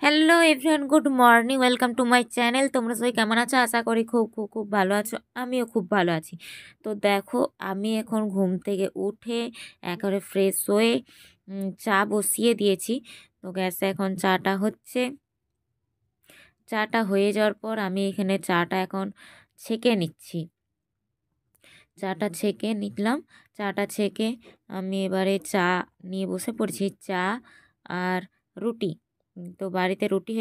Hello everyone, good morning, welcome to my channel. তোমরা সবাই কেমন আছো? আশা করি খুব খুব খুব ভালো আছো। আমিও খুব ভালো আছি। তো দেখো, আমি এখন ঘুম থেকে উঠে একেবারে ফ্রেশ হয়ে চা বসিয়ে দিয়েছি। তো গ্যাসে এখন চাটা হচ্ছে। চাটা হয়ে যাওয়ার পর আমি এখানে চাটা এখন ছেঁকে নিচ্ছি। চাটা ছেঁকে নিলাম। চাটা ছেঁকে আমি এবারে চা নিয়ে বসে পড়েছি। চা আর রুটি। তো বাড়িতে রুটি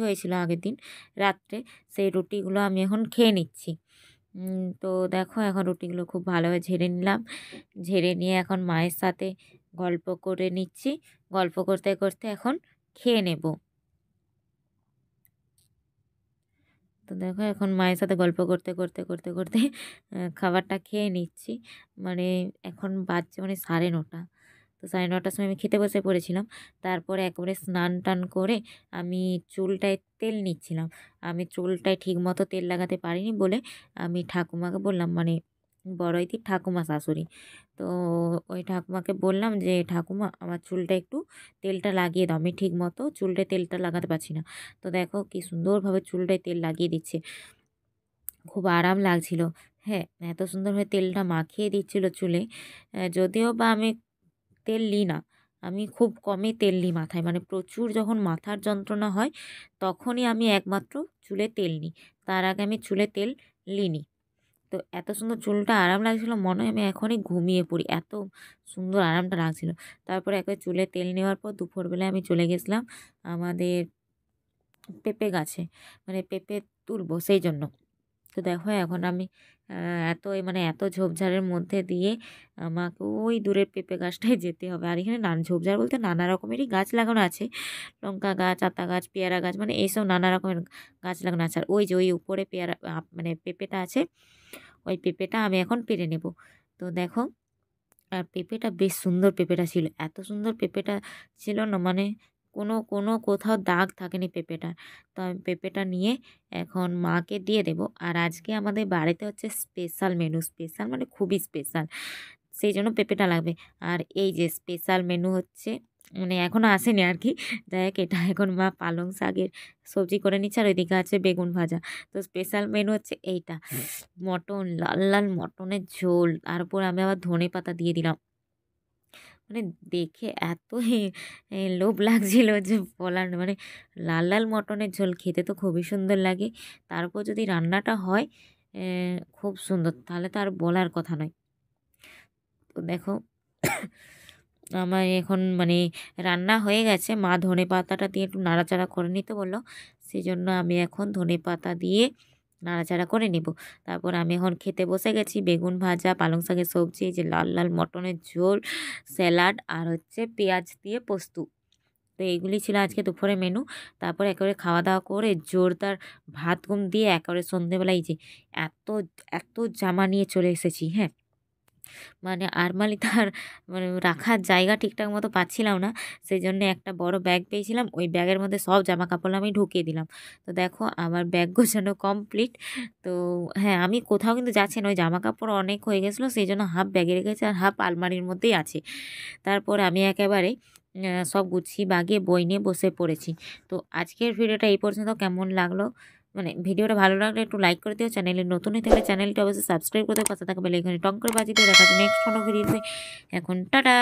হয়েছিল আগের দিন রাত্রে। সেই রুটিগুলো আমি এখন খেয়ে নিচ্ছি। তো দেখো, এখন রুটিগুলো খুব ভালোভাবে ঝেড়ে নিলাম। ঝেড়ে নিয়ে এখন মায়ের সাথে গল্প করে নিচ্ছি। গল্প করতে করতে এখন খেয়ে নেব। তো দেখো, এখন মায়ের সাথে গল্প করতে করতে করতে করতে খাবারটা খেয়ে নিচ্ছি। মানে এখন বাজছে 9:30। তো 9:30টার সময় আমি খেতে বসে পড়েছিলাম। তারপরে একেবারে স্নান টান করে আমি চুলটায় তেল নিচ্ছিলাম। আমি চুলটায় ঠিক মতো তেল লাগাতে পারিনি বলে আমি ঠাকুমাকে বললাম, মানে বড়দির ঠাকুমা, শাশুড়ি। তো ওই ঠাকুমাকে বললাম যে, ঠাকুমা আমার চুলটা একটু তেলটা লাগিয়ে দাও, আমি ঠিক মতো চুলটায় তেলটা লাগাতে পারছি না। তো দেখো কি সুন্দরভাবে চুলটায় তেল লাগিয়ে দিচ্ছে, খুব আরাম লাগছিল। হ্যাঁ, এত সুন্দরভাবে তেলটা মাখিয়ে দিচ্ছিল চুলে। যদিও বা আমি তেল নিই না, আমি খুব কমই তেল নিই মাথায়। মানে প্রচুর যখন মাথার যন্ত্রণা হয় তখনই আমি একমাত্র চুলে তেল নিই। তার আগে আমি চুলে তেল নিইনি। তো এত সুন্দর চুলটা আরাম লাগছিল, মনে হয় আমি এখনই ঘুমিয়ে পড়ি, এত সুন্দর আরামটা লাগছিল। তারপরে একবার চুলে তেল নেওয়ার পর দুপুরবেলায় আমি চলে গেছিলাম আমাদের পেঁপে গাছে, মানে পেঁপে তুলবো সেই জন্য। তো দেখো, এখন আমি এত ঝোপঝাড়ের মধ্যে দিয়ে আমাকে ওই দূরের পেঁপে গাছটায় যেতে হবে। আর এখানে ঝোপঝাড় বলতে নানা রকমেরই গাছ লাগানো আছে। লঙ্কা গাছ, আতা গাছ, পেয়ারা গাছ, মানে এইসব নানা রকমের গাছ লাগানো আছে। আর ওই যে ওই উপরে মানে পেঁপেটা আছে, ওই পেঁপেটা আমি এখন পেরে নেব। তো দেখো, আর পেঁপেটা বেশ সুন্দর পেঁপেটা ছিল, এত সুন্দর পেঁপেটা ছিল না, মানে কোনো কোনো কোথাও দাগ থাকেনি পেঁপেটা। তো আমি পেঁপেটা নিয়ে এখন মাকে দিয়ে দেব। আর আজকে আমাদের বাড়িতে হচ্ছে স্পেশাল মেনু, স্পেশাল মানে খুবই স্পেশাল, সেই জন্য পেঁপেটা লাগবে। আর এই যে স্পেশাল মেনু হচ্ছে, মানে এখনও আসেনি আর কি। যাই হোক, এটা এখন মা পালং শাকের সবজি করে নিচ্ছে, আর ওইদিকে আছে বেগুন ভাজা। তো স্পেশাল মেনু হচ্ছে এইটা, মটন, লাল লাল মটনের ঝোল। তারপর আমি আবার ধনেপাতা দিয়ে দিলাম। মানে দেখে এত লোভ লাগছিল যে বলার না। মানে লাল লাল মটনের ঝোল খেতে তো খুবই সুন্দর লাগে, তারপর যদি রান্নাটা হয় খুব সুন্দর, তাহলে তো আর বলার কথা নয়। তো দেখো, আমার এখন মানে রান্না হয়ে গেছে। মা ধনেপাতাটা দিয়ে একটু নাড়াচাড়া করে নিতে বললো, সেই জন্য আমি এখন ধনেপাতা দিয়ে নাড়াচাড়া করে নেব। তারপর আমি এখন খেতে বসে গেছি। বেগুন ভাজা, পালং শাকের সবজি, এই যে লাল লাল মটনের ঝোল, স্যালাড, আর হচ্ছে পেঁয়াজ দিয়ে পোস্ত। তো এইগুলি ছিল আজকে দুপুরে মেনু। তারপরে একেবারে খাওয়া দাওয়া করে জোরদার ভাত ঘুম দিয়ে একেবারে সন্ধেবেলায় এই যে এত এত জামা নিয়ে চলে এসেছি। হ্যাঁ, মানে আরমালি তার মানে রাখার জায়গা ঠিকঠাক মতো পাচ্ছিলাম না। সেই জন্য একটা বড় ব্যাগ পেয়েছিলাম, ওই ব্যাগের মধ্যে সব জামা কাপড় আমি ঢুকিয়ে দিলাম। তো দেখো, আমার ব্যাগ গোছানো কমপ্লিট। তো হ্যাঁ, আমি কোথাও কিন্তু যাচ্ছি না, ওই জামা কাপড় অনেক হয়ে গেছিলো, সেই জন্য হাফ ব্যাগে রেখেছি আর হাফ আলমারির মধ্যেই আছে। তারপর আমি একেবারে সব গুছিয়ে বাগিয়ে বই নিয়ে বসে পড়েছি। তো আজকের ভিডিওটা এই পর্যন্ত। কেমন লাগলো, মানে ভিডিওটা ভালো লাগলে একটু লাইক করে দিও। চ্যানেলে নতুন হয়ে থাকলে চ্যানেলটা অবশ্যই সাবস্ক্রাইব করতে, পাশে থাকা বেল আইকনে টং করে বাজিয়ে দিও। দেখা যাচ্ছে নেক্সট কোনো ভিডিওতে। এখন টাটা।